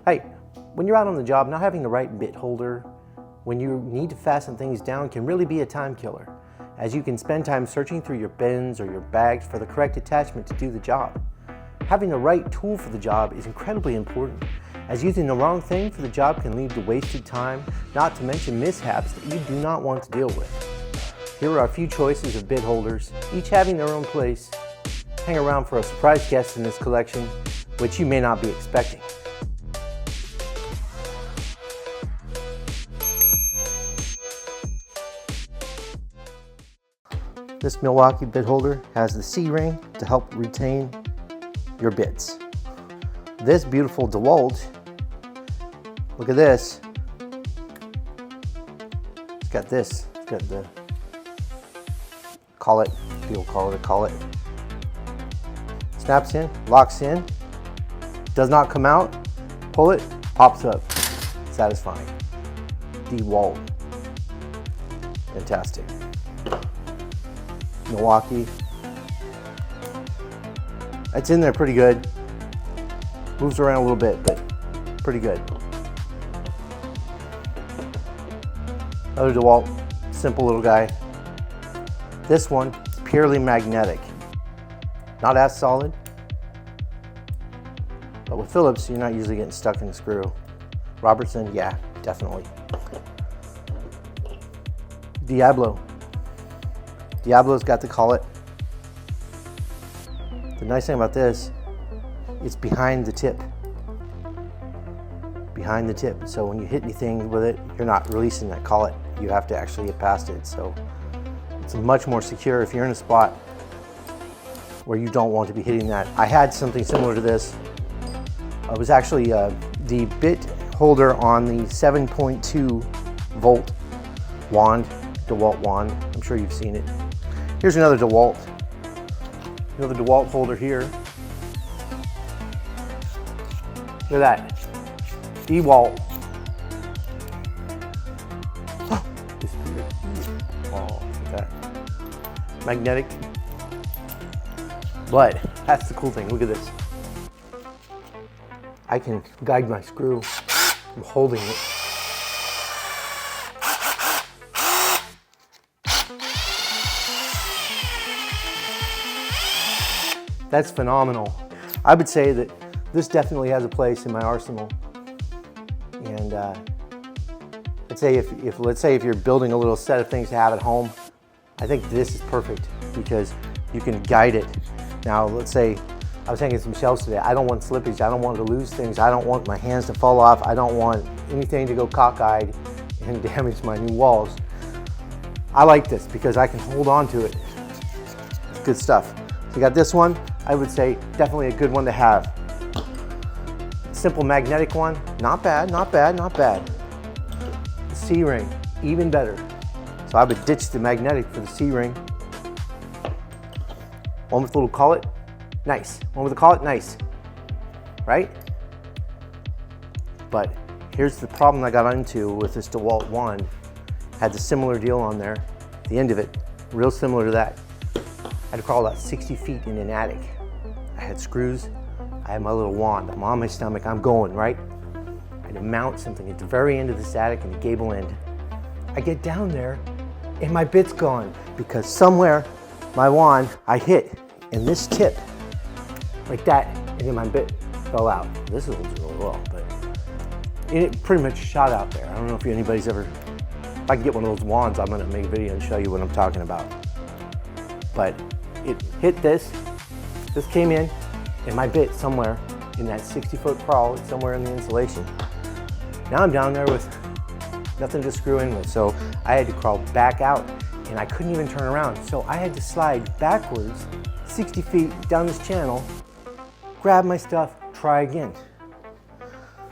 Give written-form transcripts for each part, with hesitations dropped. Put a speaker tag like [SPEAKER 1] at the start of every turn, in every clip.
[SPEAKER 1] Hey, when you're out on the job, not having the right bit holder when you need to fasten things down can really be a time killer, as you can spend time searching through your bins or your bags for the correct attachment to do the job. Having the right tool for the job is incredibly important, as using the wrong thing for the job can lead to wasted time, not to mention mishaps that you do not want to deal with. Here are a few choices of bit holders, each having their own place. Hang around for a surprise guest in this collection, which you may not be expecting. This Milwaukee bit holder has the C-ring to help retain your bits. This beautiful DeWalt, look at this. It's got this, it's got the collet, people call it a collet. Snaps in, locks in, does not come out, pull it, pops up. Satisfying. DeWalt. Fantastic. Milwaukee. It's in there pretty good. Moves around a little bit, but pretty good. Another DeWalt, simple little guy. This one is purely magnetic. Not as solid, but with Phillips, you're not usually getting stuck in the screw. Robertson, yeah, definitely. Diablo. Diablo's got the collet. The nice thing about this, it's behind the tip. Behind the tip. So when you hit anything with it, you're not releasing that collet. You have to actually get past it. So it's much more secure if you're in a spot where you don't want to be hitting that. I had something similar to this. It was actually the bit holder on the 7.2 volt wand, DeWalt wand. I'm sure you've seen it. Here's another DeWalt. Another DeWalt holder here. Look at that. DeWalt. Oh, disappeared. Oh, look at that. Magnetic. But that's the cool thing. Look at this. I can guide my screw. I'm holding it. That's phenomenal. I would say that this definitely has a place in my arsenal. And let's say if you're building a little set of things to have at home, I think this is perfect because you can guide it. Now, let's say I was hanging some shelves today. I don't want slippage. I don't want to lose things. I don't want my hands to fall off. I don't want anything to go cockeyed and damage my new walls. I like this because I can hold on to it. It's good stuff. So you got this one. I would say definitely a good one to have. Simple magnetic one, not bad, not bad, not bad. The C-ring, even better. So I would ditch the magnetic for the C-ring. One with a little collet, nice. One with a collet, nice. Right? But here's the problem I got into with this DeWalt wand. Had the similar deal on there. The end of it, real similar to that. I had to crawl about 60 feet in an attic. I had screws, I had my little wand. I'm on my stomach, I'm going, right? I had to mount something at the very end of this attic in the gable end. I get down there and my bit's gone because somewhere my wand I hit and this tip, like that, and then my bit fell out. This holds really well, but it pretty much shot out there. I don't know if anybody's ever, if I can get one of those wands, I'm gonna make a video and show you what I'm talking about. But it hit this came in, and my bit somewhere in that 60-foot crawl, it's somewhere in the insulation. Now I'm down there with nothing to screw in with, so I had to crawl back out, and I couldn't even turn around. So I had to slide backwards 60 feet down this channel, grab my stuff, try again.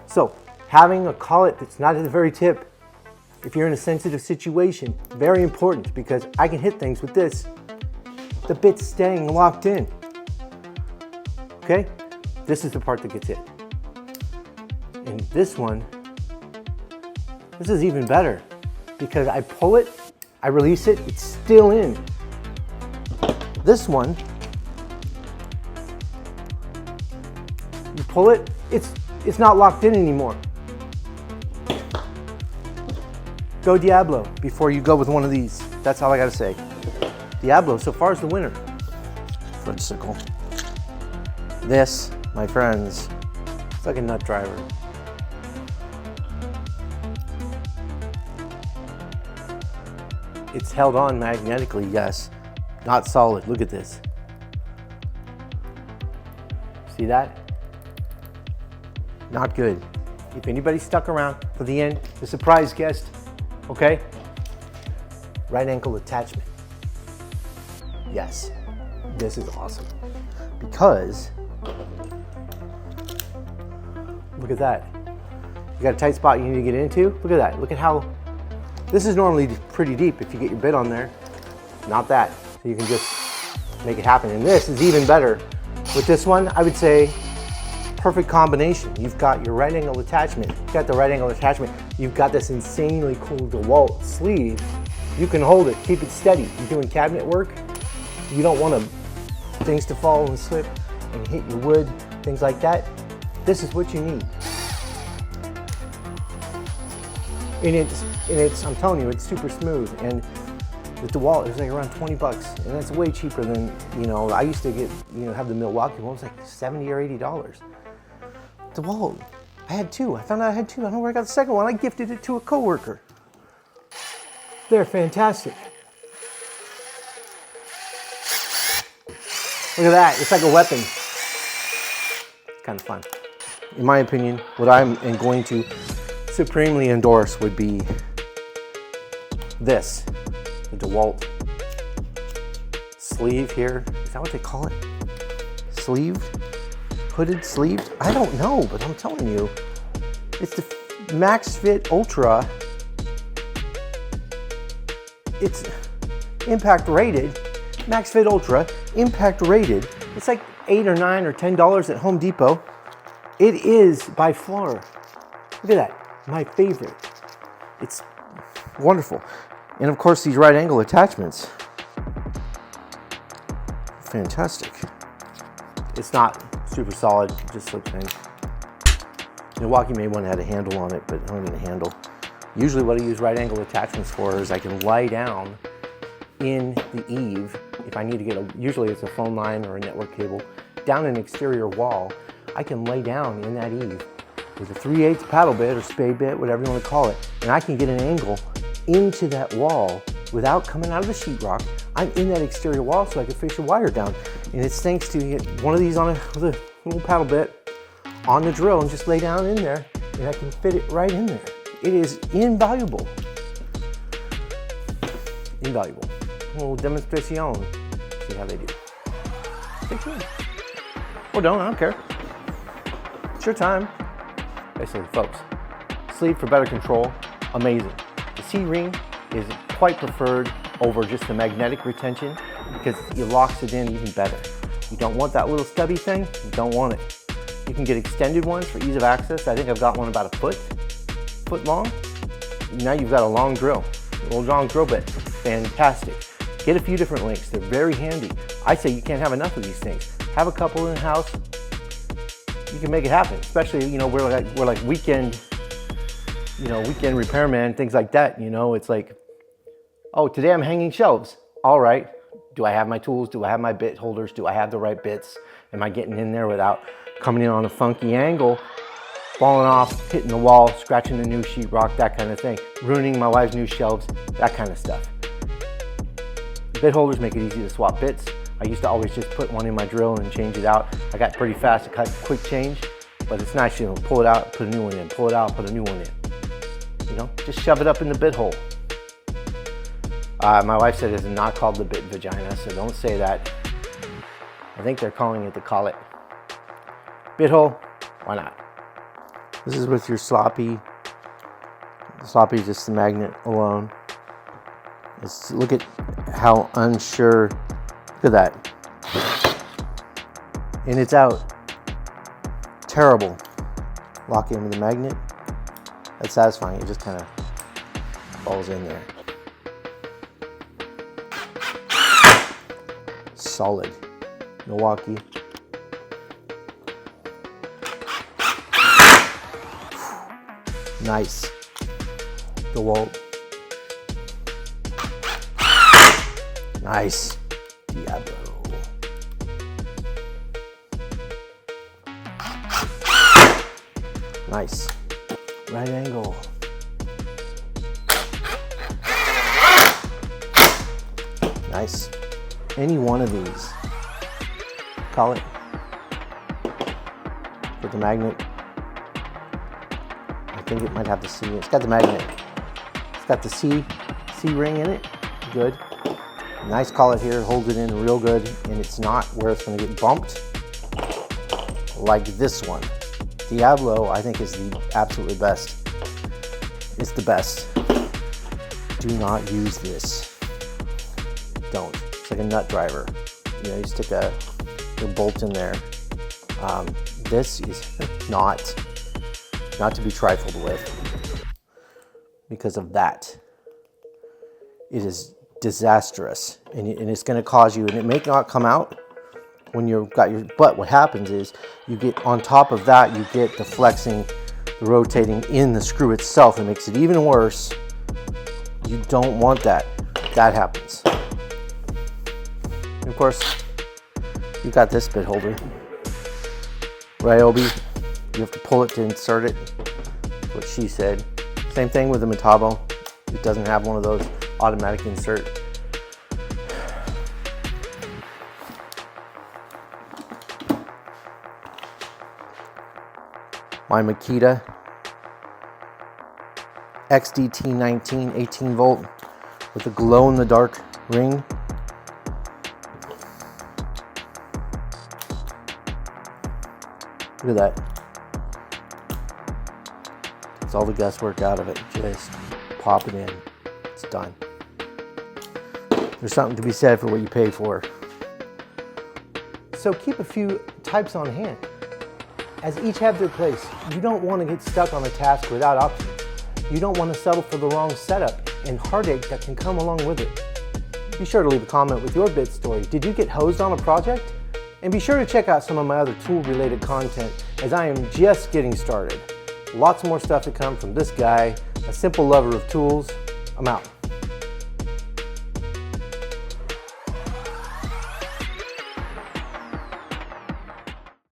[SPEAKER 1] So having a collet that's not at the very tip, if you're in a sensitive situation, very important because I can hit things with this. The bit's staying locked in. Okay? This is the part that gets hit. And this one, this is even better because I pull it, I release it, it's still in. This one, you pull it, it's It's not locked in anymore. Go Diablo before you go with one of these. That's all I gotta say. Diablo so far is the winner. Footsicle. This, my friends, it's like a nut driver. It's held on magnetically, yes. Not solid, look at this. See that? Not good. If anybody stuck around for the end, the surprise guest, okay? Right ankle attachment. Yes, this is awesome. Because, look at that. You got a tight spot you need to get into? Look at that, look at how, this is normally pretty deep if you get your bit on there. Not that, so you can just make it happen. And this is even better. With this one, I would say, perfect combination. You've got your right angle attachment, you've got the right angle attachment, you've got this insanely cool DeWalt sleeve. You can hold it, keep it steady. You're doing cabinet work, you don't want things to fall and slip and hit your wood, things like that. This is what you need. And it's, I'm telling you, it's super smooth. And the DeWalt is like around 20 bucks, and that's way cheaper than, you know, I used to get, you know, have the Milwaukee one, it was like $70 or $80. DeWalt, I had two. I found out I had two. I don't know where I got the second one. I gifted it to a coworker. They're fantastic. Look at that, it's like a weapon. Kind of fun. In my opinion, what I'm going to supremely endorse would be this, the DeWalt sleeve here. Is that what they call it? Sleeve? Hooded sleeves? I don't know, but I'm telling you, it's the Max Fit Ultra. It's impact rated, Max Fit Ultra, impact rated. It's like $8 or $9 or $10 at Home Depot. It is by far, look at that, my favorite. It's wonderful. And of course, these right angle attachments, fantastic. It's not super solid, it just slips in. Milwaukee made one that had a handle on it, but I don't need a handle. Usually what I use right angle attachments for is I can lie down in the eave if I need to get usually it's a phone line or a network cable, down an exterior wall. I can lay down in that eave with a 3/8 paddle bit or spade bit, whatever you want to call it, and I can get an angle into that wall without coming out of the sheetrock. I'm in that exterior wall so I can fish a wire down. And it's thanks to get one of these on with a little paddle bit on the drill and just lay down in there, and I can fit it right in there. It is invaluable. Invaluable. A little demonstration. See how they do. Stay tuned. Or don't, I don't care. It's your time. Basically, folks, sleeve for better control, amazing. The C-ring is quite preferred over just the magnetic retention because it locks it in even better. You don't want that little stubby thing, you don't want it. You can get extended ones for ease of access. I think I've got one about a foot long. Now you've got a long drill, a little long drill bit. Fantastic. Get a few different lengths, they're very handy. I say you can't have enough of these things. Have a couple in the house, you can make it happen. Especially, you know, we're like weekend, you know, weekend repairman, things like that. You know, it's like, oh, today I'm hanging shelves. All right, do I have my tools? Do I have my bit holders? Do I have the right bits? Am I getting in there without coming in on a funky angle, falling off, hitting the wall, scratching the new sheetrock, that kind of thing, ruining my wife's new shelves, that kind of stuff. Bit holders make it easy to swap bits. I used to always just put one in my drill and change it out. I got pretty fast to cut quick change, but it's nice, you know, pull it out, put a new one in, pull it out, put a new one in. You know, just shove it up in the bit hole. My wife said it's not called the bit vagina, so don't say that. I think they're calling it the collet. Bit hole, why not? This is with your sloppy. The sloppy is just the magnet alone. Look at how unsure, look at that. And it's out. Terrible. Lock in with the magnet. That's satisfying, it just kind of falls in there. Solid. Nice. DeWalt. Nice. Diablo. Nice. Right angle. Nice. Any one of these. Call it. With the magnet. I think it might have the C. It's got the magnet. It's got the C ring in it. Good. Nice collet here. Holds it in real good, and it's not where it's going to get bumped like this one. Diablo, I think, is the absolutely best. It's the best. Do not use this. Don't. It's like a nut driver. You know, you stick a bolt in there. This is not to be trifled with because of that. It is disastrous, and it's going to cause you, and it may not come out when you've got your, but what happens is you get on top of that, you get the flexing, the rotating in the screw itself. It makes it even worse. You don't want that. That happens. And of course, you've got this bit holder. Ryobi, you have to pull it to insert it. That's what she said. Same thing with the Metabo. It doesn't have one of those automatic insert. My Makita XDT19 18 volt with a glow in the dark ring. Look at that. It's all the guesswork out of it. Just pop it in. It's done. There's something to be said for what you pay for. So keep a few types on hand, as each have their place. You don't want to get stuck on a task without options. You don't want to settle for the wrong setup and heartache that can come along with it. Be sure to leave a comment with your bit story. Did you get hosed on a project? And be sure to check out some of my other tool-related content, as I am just getting started. Lots more stuff to come from this guy, a simple lover of tools. I'm out.